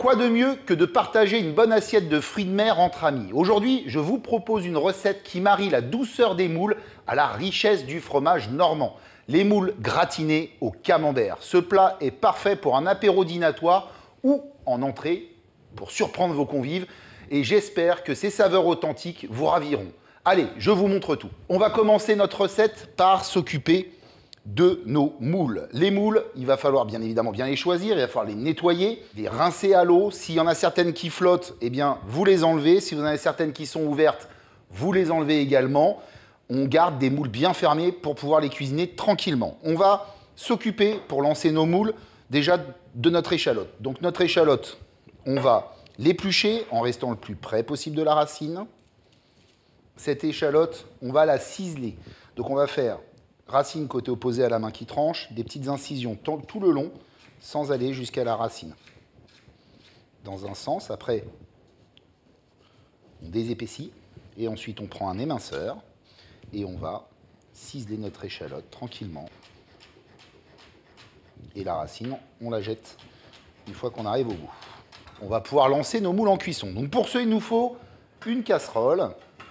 Quoi de mieux que de partager une bonne assiette de fruits de mer entre amis? Aujourd'hui, je vous propose une recette qui marie la douceur des moules à la richesse du fromage normand. Les moules gratinés au camembert. Ce plat est parfait pour un apéro dînatoire ou en entrée pour surprendre vos convives. Et j'espère que ces saveurs authentiques vous raviront. Allez, je vous montre tout. On va commencer notre recette par s'occuper de nos moules. Les moules, il va falloir bien évidemment bien les choisir, il va falloir les nettoyer, les rincer à l'eau. S'il y en a certaines qui flottent, eh bien, vous les enlevez. Si vous en avez certaines qui sont ouvertes, vous les enlevez également. On garde des moules bien fermés pour pouvoir les cuisiner tranquillement. On va s'occuper, pour lancer nos moules, déjà de notre échalote. Donc notre échalote, on va l'éplucher en restant le plus près possible de la racine. Cette échalote, on va la ciseler. Donc on va faire racine côté opposé à la main qui tranche, des petites incisions tout le long, sans aller jusqu'à la racine. Dans un sens, après, on désépaissit, et ensuite on prend un éminceur, et on va ciseler notre échalote tranquillement. Et la racine, on la jette une fois qu'on arrive au bout. On va pouvoir lancer nos moules en cuisson. Donc pour ce, il nous faut une casserole,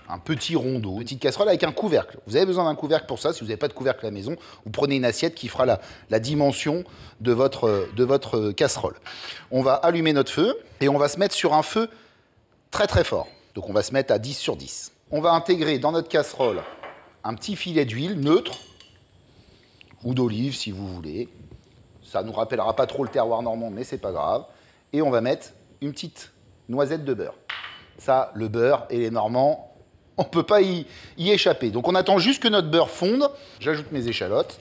un petit rond d'eau, une petite casserole avec un couvercle. Vous avez besoin d'un couvercle pour ça. Si vous n'avez pas de couvercle à la maison, vous prenez une assiette qui fera la dimension de votre casserole. On va allumer notre feu et on va se mettre sur un feu très très fort. Donc on va se mettre à 10 sur 10. On va intégrer dans notre casserole un petit filet d'huile neutre ou d'olive si vous voulez. Ça ne nous rappellera pas trop le terroir normand, mais c'est pas grave. Et on va mettre une petite noisette de beurre. Ça, le beurre et les Normands, on ne peut pas y échapper. Donc on attend juste que notre beurre fonde. J'ajoute mes échalotes.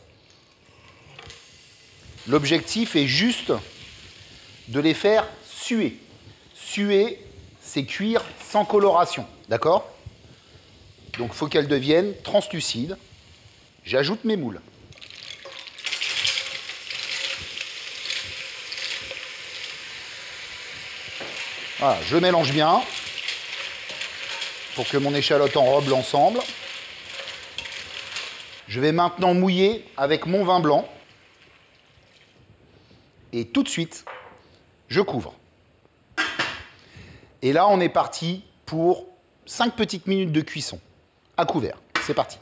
L'objectif est juste de les faire suer. Suer, c'est cuire sans coloration. D'accord? Donc il faut qu'elles deviennent translucides. J'ajoute mes moules. Voilà, je mélange bien pour que mon échalote enrobe l'ensemble. Je vais maintenant mouiller avec mon vin blanc. Et tout de suite, je couvre. Et là, on est parti pour 5 petites minutes de cuisson à couvert. C'est parti.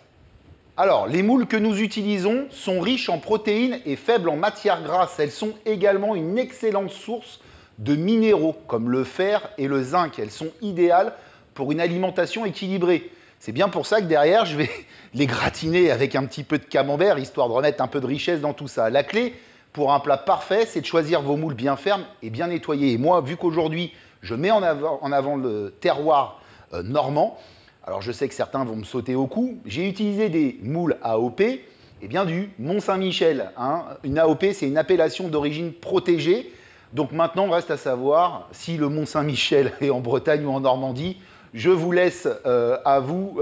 Alors, les moules que nous utilisons sont riches en protéines et faibles en matières grasses. Elles sont également une excellente source de minéraux comme le fer et le zinc. Elles sont idéales pour une alimentation équilibrée. C'est bien pour ça que derrière, je vais les gratiner avec un petit peu de camembert, histoire de remettre un peu de richesse dans tout ça. La clé pour un plat parfait, c'est de choisir vos moules bien fermes et bien nettoyés. Et moi, vu qu'aujourd'hui, je mets en avant le terroir normand, alors je sais que certains vont me sauter au cou, j'ai utilisé des moules AOP, et bien du Mont-Saint-Michel. Hein. Une AOP, c'est une appellation d'origine protégée. Donc maintenant, il reste à savoir si le Mont-Saint-Michel est en Bretagne ou en Normandie. Je vous laisse à vous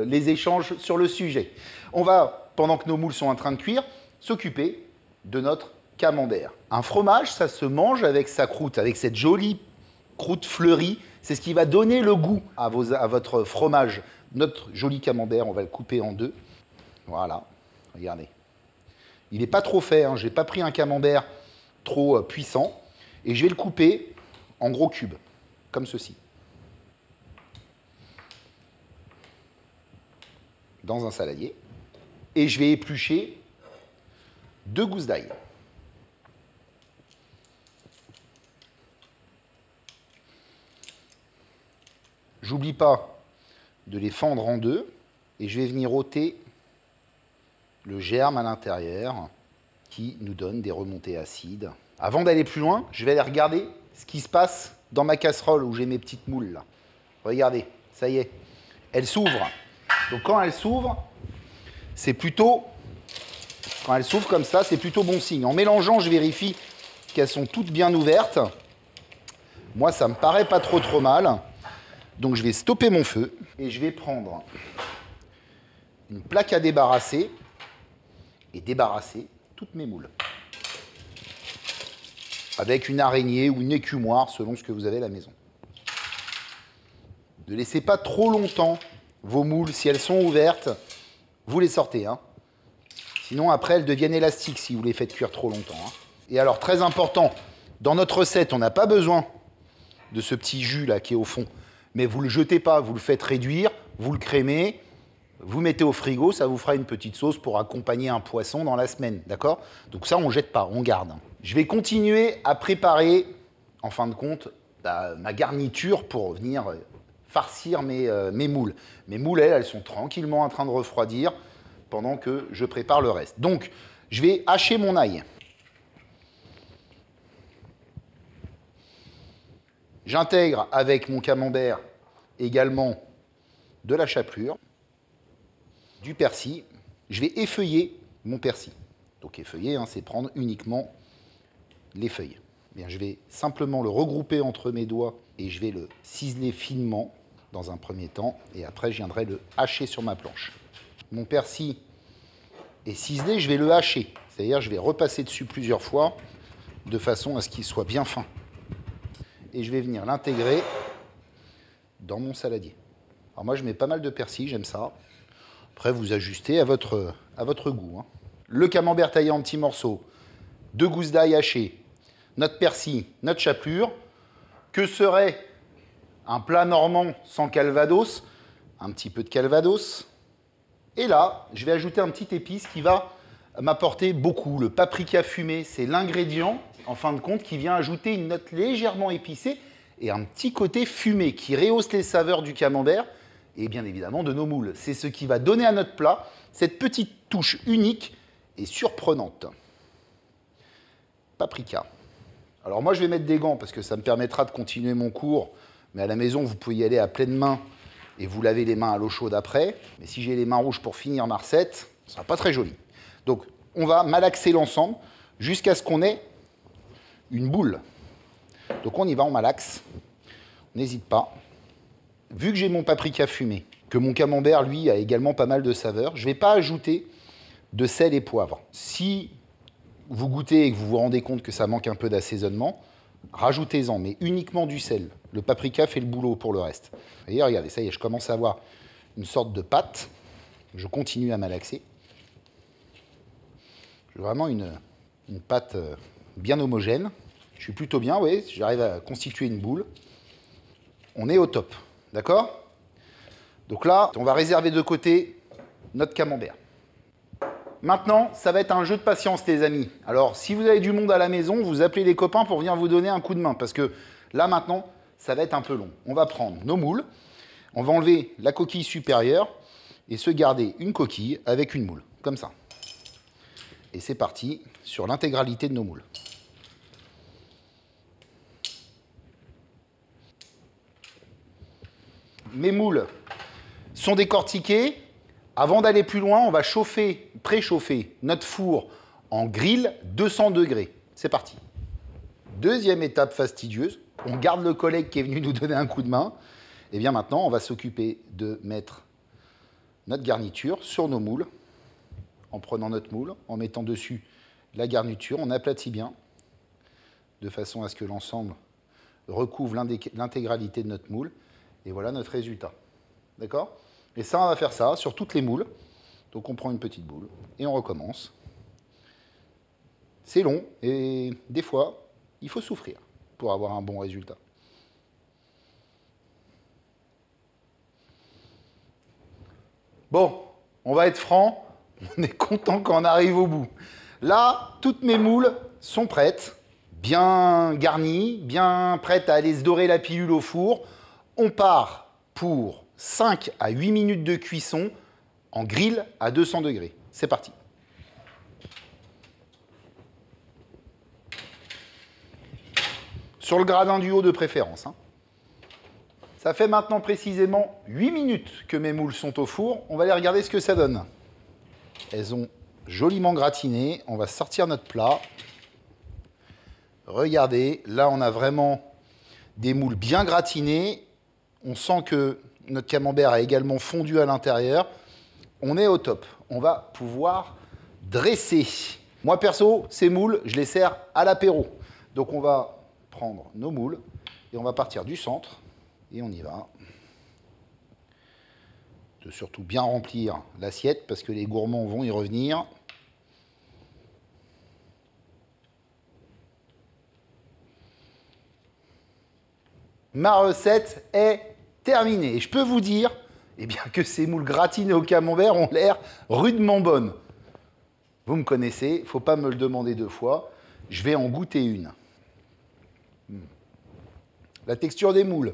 les échanges sur le sujet. On va, pendant que nos moules sont en train de cuire, s'occuper de notre camembert. Un fromage, ça se mange avec sa croûte, avec cette jolie croûte fleurie. C'est ce qui va donner le goût à votre fromage. Notre joli camembert, on va le couper en deux. Voilà, regardez. Il n'est pas trop fait, hein. Je n'ai pas pris un camembert trop puissant. Et je vais le couper en gros cubes, comme ceci. Dans un saladier. Et je vais éplucher 2 gousses d'ail. J'oublie pas de les fendre en deux. Et je vais venir ôter le germe à l'intérieur qui nous donne des remontées acides. Avant d'aller plus loin, je vais aller regarder ce qui se passe dans ma casserole où j'ai mes petites moules là. Regardez, ça y est, elle s'ouvre. Donc quand elle s'ouvre, c'est plutôt... Quand elle s'ouvre comme ça, c'est plutôt bon signe. En mélangeant, je vérifie qu'elles sont toutes bien ouvertes. Moi, ça me paraît pas trop mal. Donc je vais stopper mon feu et je vais prendre une plaque à débarrasser et débarrasser toutes mes moules. Avec une araignée ou une écumoire, selon ce que vous avez à la maison. Ne laissez pas trop longtemps vos moules. Si elles sont ouvertes, vous les sortez. Hein. Sinon, après, elles deviennent élastiques si vous les faites cuire trop longtemps. Hein. Et alors, très important, dans notre recette, on n'a pas besoin de ce petit jus là qui est au fond. Mais vous ne le jetez pas, vous le faites réduire, vous le crémez, vous mettez au frigo, ça vous fera une petite sauce pour accompagner un poisson dans la semaine, d'accord? Donc ça, on ne jette pas, on garde. Je vais continuer à préparer, en fin de compte, ma garniture pour venir farcir mes moules. Mes moules, elles sont tranquillement en train de refroidir pendant que je prépare le reste. Donc, je vais hacher mon ail. J'intègre avec mon camembert également de la chapelure, du persil. Je vais effeuiller mon persil. Donc effeuiller, hein, c'est prendre uniquement les feuilles. Bien, je vais simplement le regrouper entre mes doigts et je vais le ciseler finement dans un premier temps. Et après, je viendrai le hacher sur ma planche. Mon persil est ciselé, je vais le hacher. C'est-à-dire, je vais repasser dessus plusieurs fois de façon à ce qu'il soit bien fin. Et je vais venir l'intégrer dans mon saladier. Alors moi, je mets pas mal de persil, j'aime ça. Après, vous ajustez à votre goût. Hein. Le camembert taillé en petits morceaux, 2 gousses d'ail hachées, notre persil, notre chapelure. Que serait un plat normand sans calvados? Un petit peu de calvados. Et là, je vais ajouter un petit épice qui va m'apporter beaucoup. Le paprika fumé, c'est l'ingrédient, en fin de compte, qui vient ajouter une note légèrement épicée et un petit côté fumé qui rehausse les saveurs du camembert et bien évidemment de nos moules. C'est ce qui va donner à notre plat cette petite touche unique et surprenante. Paprika. Alors moi, je vais mettre des gants parce que ça me permettra de continuer mon cours, mais à la maison, vous pouvez y aller à pleine main et vous lavez les mains à l'eau chaude après. Mais si j'ai les mains rouges pour finir ma recette, ce ne sera pas très joli. Donc, on va malaxer l'ensemble jusqu'à ce qu'on ait une boule. Donc, on y va, on malaxe. On n'hésite pas. Vu que j'ai mon paprika fumé, que mon camembert, lui, a également pas mal de saveurs, je ne vais pas ajouter de sel et poivre. Si vous goûtez et que vous vous rendez compte que ça manque un peu d'assaisonnement, rajoutez-en, mais uniquement du sel. Le paprika fait le boulot pour le reste. Vous voyez, regardez, ça y est, je commence à avoir une sorte de pâte. Je continue à malaxer. J'ai vraiment une pâte bien homogène. Je suis plutôt bien, oui, j'arrive à constituer une boule. On est au top, d'accord? Donc là, on va réserver de côté notre camembert. Maintenant, ça va être un jeu de patience, les amis. Alors, si vous avez du monde à la maison, vous appelez les copains pour venir vous donner un coup de main. Parce que là, maintenant, ça va être un peu long. On va prendre nos moules, on va enlever la coquille supérieure et se garder une coquille avec une moule, comme ça. Et c'est parti sur l'intégralité de nos moules. Mes moules sont décortiqués. Avant d'aller plus loin, on va préchauffer notre four en grill 200 degrés. C'est parti. Deuxième étape fastidieuse, on garde le collègue qui est venu nous donner un coup de main. Et bien maintenant, on va s'occuper de mettre notre garniture sur nos moules, en prenant notre moule, en mettant dessus la garniture, on aplatit bien, de façon à ce que l'ensemble recouvre l'intégralité de notre moule. Et voilà notre résultat. D'accord ? Et ça, on va faire ça sur toutes les moules. Donc on prend une petite boule et on recommence. C'est long et des fois, il faut souffrir pour avoir un bon résultat. Bon, on va être franc, on est content quand on arrive au bout. Là, toutes mes moules sont prêtes, bien garnies, bien prêtes à aller se dorer la pilule au four. On part pour 5 à 8 minutes de cuisson en grill à 200 degrés. C'est parti. Sur le gradin du haut de préférence. Hein. Ça fait maintenant précisément 8 minutes que mes moules sont au four. On va aller regarder ce que ça donne. Elles ont joliment gratiné. On va sortir notre plat. Regardez, là on a vraiment des moules bien gratinées. On sent que notre camembert a également fondu à l'intérieur. On est au top. On va pouvoir dresser. Moi perso, ces moules, je les sers à l'apéro. Donc on va prendre nos moules et on va partir du centre. Et on y va. De surtout bien remplir l'assiette parce que les gourmands vont y revenir. ma recette est terminée. Et je peux vous dire eh bien, que ces moules gratinées au camembert ont l'air rudement bonnes. Vous me connaissez, il ne faut pas me le demander deux fois. Je vais en goûter une. La texture des moules,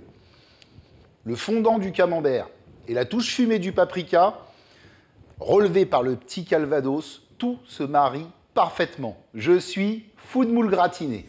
le fondant du camembert et la touche fumée du paprika, relevée par le petit calvados, tout se marie parfaitement. Je suis fou de moules gratinées.